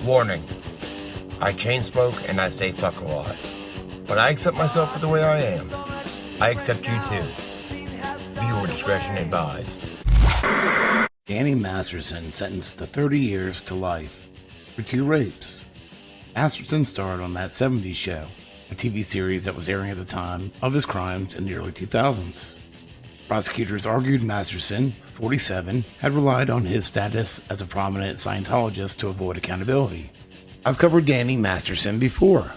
Warning. I chain smoke and I say fuck a lot. But I accept myself for the way I am. I accept you too. Viewer discretion advised. Danny Masterson sentenced to 30 years to life for 2 rapes. Masterson starred on That 70s Show, a TV series that was airing at the time of his crimes in the early 2000s. Prosecutors argued Masterson, 47, had relied on his status as a prominent Scientologist to avoid accountability. I've covered Danny Masterson before.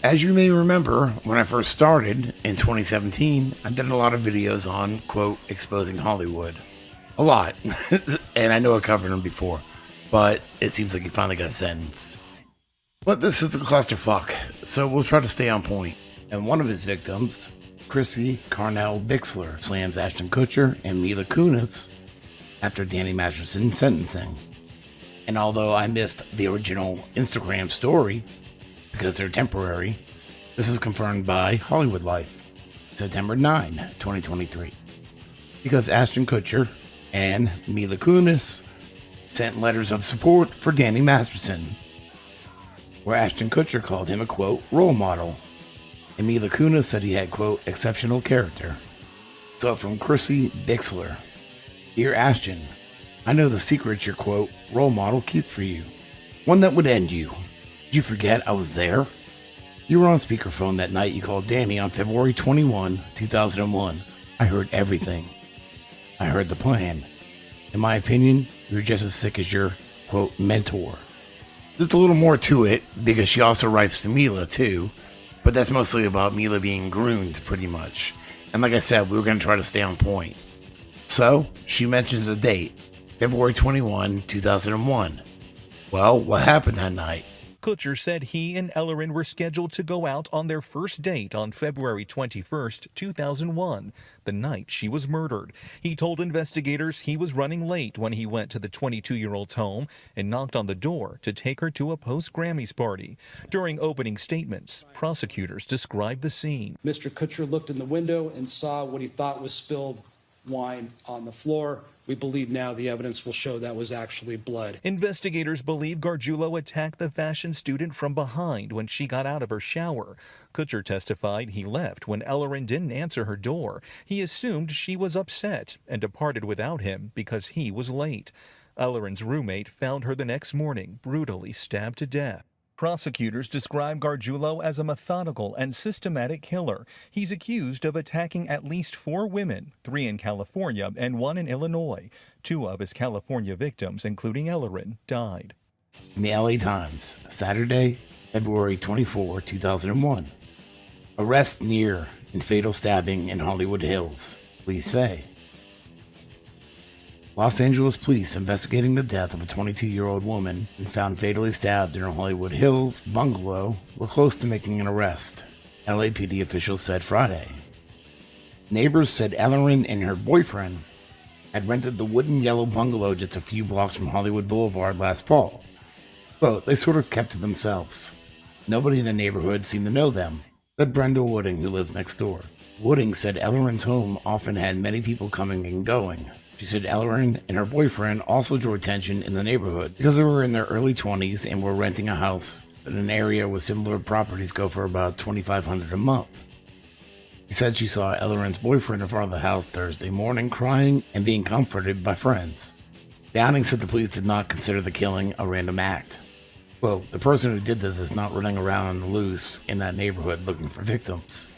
As you may remember, when I first started in 2017, I did a lot of videos on, quote, exposing Hollywood. A lot. And I know I covered him before, but it seems like he finally got sentenced. But this is a clusterfuck, so we'll try to stay on point. And one of his victims, Chrissie Bixler, slams Ashton Kutcher and Mila Kunis after Danny Masterson's sentencing. And although I missed the original Instagram story, because they're temporary, this is confirmed by Hollywood Life, September 9, 2023. Because Ashton Kutcher and Mila Kunis sent letters of support for Danny Masterson, where Ashton Kutcher called him a, quote, role model, and Mila Kunis said he had, quote, exceptional character. So from Chrissie Bixler, Dear Ashton, I know the secrets your, quote, role model keeps for you. One that would end you. Did you forget I was there? You were on speakerphone that night you called Danny on February 21, 2001. I heard everything. I heard the plan. In my opinion, you're just as sick as your, quote, mentor. There's a little more to it, because she also writes to Mila, too. But that's mostly about Mila being groomed, pretty much. And like I said, we were going to try to stay on point. So, she mentions a date, February 21, 2001. Well, what happened that night? Kutcher said he and Ellerin were scheduled to go out on their first date on February 21st, 2001, the night she was murdered. He told investigators he was running late when he went to the 22-year-old's home and knocked on the door to take her to a post-Grammys party. During opening statements, prosecutors described the scene. Mr. Kutcher looked in the window and saw what he thought was spilled wine on the floor. We believe now the evidence will show that was actually blood. Investigators believe Gargiulo attacked the fashion student from behind when she got out of her shower. Kutcher testified he left when Ellerin didn't answer her door. He assumed she was upset and departed without him because he was late. Ellerin's roommate found her the next morning, brutally stabbed to death. Prosecutors describe Gargiulo as a methodical and systematic killer. He's accused of attacking at least 4 women, 3 in California and 1 in Illinois. 2 of his California victims, including Ellerin, died. In the LA Times, Saturday, February 24, 2001. Arrest near and fatal stabbing in Hollywood Hills, police say. Los Angeles police investigating the death of a 22-year-old woman and found fatally stabbed in her Hollywood Hills bungalow were close to making an arrest, LAPD officials said Friday. Neighbors said Ellerin and her boyfriend had rented the wooden yellow bungalow just a few blocks from Hollywood Boulevard last fall. But they sort of kept to themselves. Nobody in the neighborhood seemed to know them, said Brenda Wooding, who lives next door. Wooding said Ellerin's home often had many people coming and going. She said Ellerin and her boyfriend also drew attention in the neighborhood because they were in their early 20s and were renting a house in an area where similar properties go for about $2,500 a month. She said she saw Ellerin's boyfriend in front of the house Thursday morning crying and being comforted by friends. Downing said the police did not consider the killing a random act. Quote, the person who did this is not running around on the loose in that neighborhood looking for victims.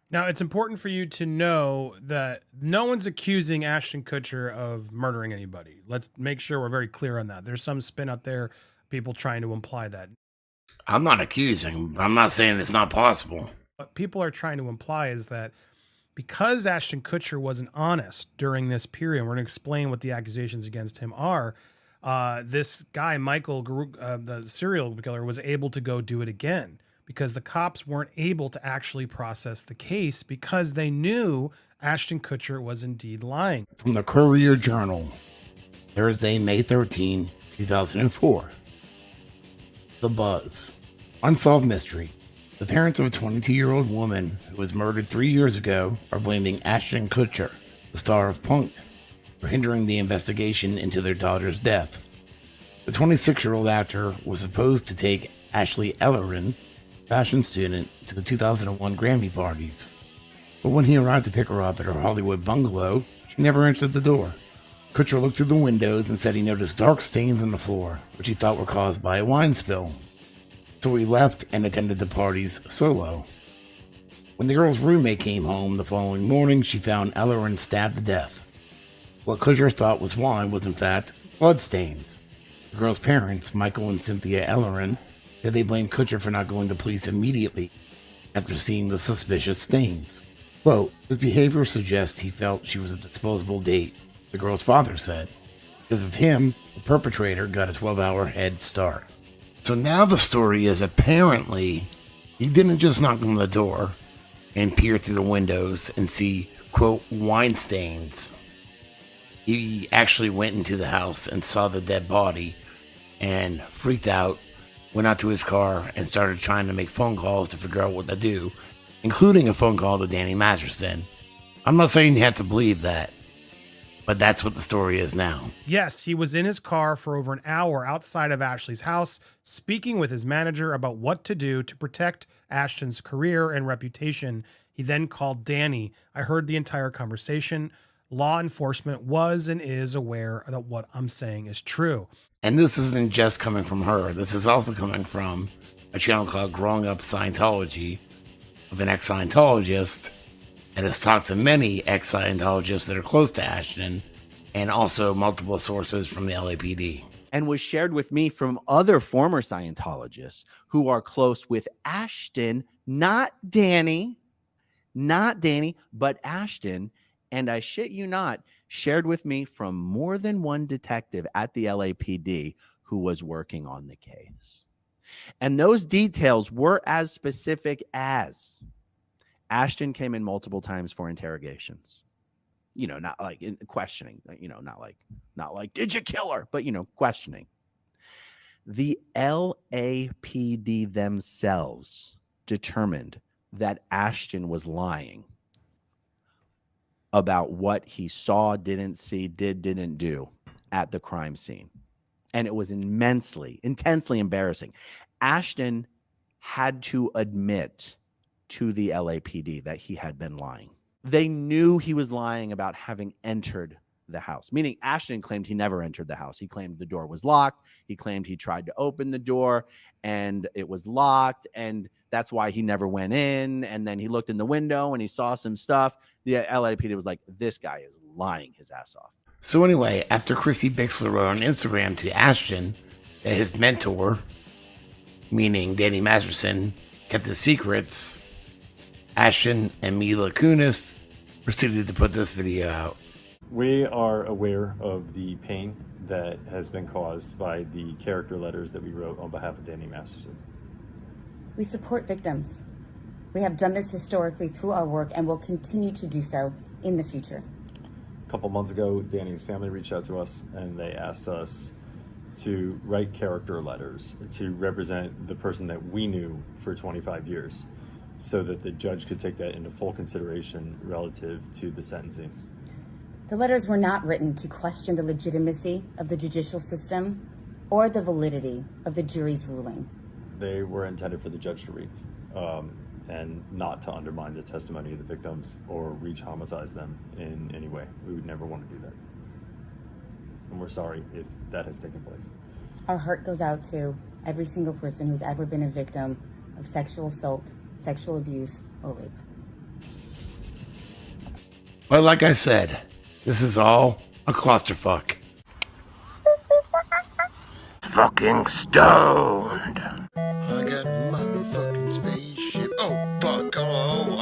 Now, it's important for you to know that no one's accusing Ashton Kutcher of murdering anybody. Let's make sure we're very clear on that. There's some spin out there, people trying to imply that. I'm not accusing. I'm not saying it's not possible. What people are trying to imply is that because Ashton Kutcher wasn't honest during this period, we're going to explain what the accusations against him are. This guy, Michael, the serial killer, was able to go do it again, because the cops weren't able to actually process the case because they knew Ashton Kutcher was indeed lying. From the Courier Journal, Thursday, May 13, 2004. The Buzz. Unsolved mystery. The parents of a 22-year-old woman who was murdered 3 years ago are blaming Ashton Kutcher, the star of Punk'd, for hindering the investigation into their daughter's death. The 26-year-old actor was supposed to take Ashley Ellerin, fashion student, to the 2001 Grammy parties. But when he arrived to pick her up at her Hollywood bungalow, she never entered the door. Kutcher looked through the windows and said he noticed dark stains on the floor, which he thought were caused by a wine spill. So he left and attended the parties solo. When the girl's roommate came home the following morning, she found Ellerin stabbed to death. What Kutcher thought was wine was in fact bloodstains. The girl's parents, Michael and Cynthia Ellerin, said they blamed Kutcher for not going to police immediately after seeing the suspicious stains. Quote, his behavior suggests he felt she was a disposable date, the girl's father said. Because of him, the perpetrator got a 12-hour head start. So now the story is apparently he didn't just knock on the door and peer through the windows and see, quote, wine stains. He actually went into the house and saw the dead body and freaked out, went out to his car and started trying to make phone calls to figure out what to do, including a phone call to Danny Masterson. I'm not saying you have to believe that, but that's what the story is now. Yes, he was in his car for over an hour outside of Ashley's house, speaking with his manager about what to do to protect Ashton's career and reputation. He then called Danny. I heard the entire conversation. Law enforcement was and is aware that what I'm saying is true. And this isn't just coming from her. This is also coming from a channel called Growing Up Scientology of an ex-Scientologist that has talked to many ex-Scientologists that are close to Ashton and also multiple sources from the LAPD. And was shared with me from other former Scientologists who are close with Ashton, not Danny, but Ashton. And I shit you not, shared with me from more than one detective at the LAPD who was working on the case. And those details were as specific as Ashton came in multiple times for interrogations. You know, not like in questioning, you know, not like, did you kill her? But, you know, questioning. The LAPD themselves determined that Ashton was lying about what he saw, didn't see, didn't do at the crime scene. And it was intensely embarrassing. Ashton had to admit to the LAPD that he had been lying. They knew he was lying about having entered the house, meaning Ashton claimed he never entered the house. He claimed the door was locked. He claimed he tried to open the door and it was locked, and that's why he never went in. And then he looked in the window and he saw some stuff. The LAPD was like, this guy is lying his ass off. So anyway, after Chrissie Bixler wrote on Instagram to Ashton that his mentor, meaning Danny Masterson, kept his secrets, Ashton and Mila Kunis proceeded to put this video out. We are aware of the pain that has been caused by the character letters that we wrote on behalf of Danny Masterson. We support victims. We have done this historically through our work and will continue to do so in the future. A couple months ago, Danny's family reached out to us and they asked us to write character letters to represent the person that we knew for 25 years so that the judge could take that into full consideration relative to the sentencing. The letters were not written to question the legitimacy of the judicial system or the validity of the jury's ruling. They were intended for the judge to read and not to undermine the testimony of the victims or re-traumatize them in any way. We would never want to do that. And we're sorry if that has taken place. Our heart goes out to every single person who's ever been a victim of sexual assault, sexual abuse, or rape. But like I said, this is all a clusterfuck. Fucking stoned. I got a motherfucking spaceship. Oh, fuck. Oh,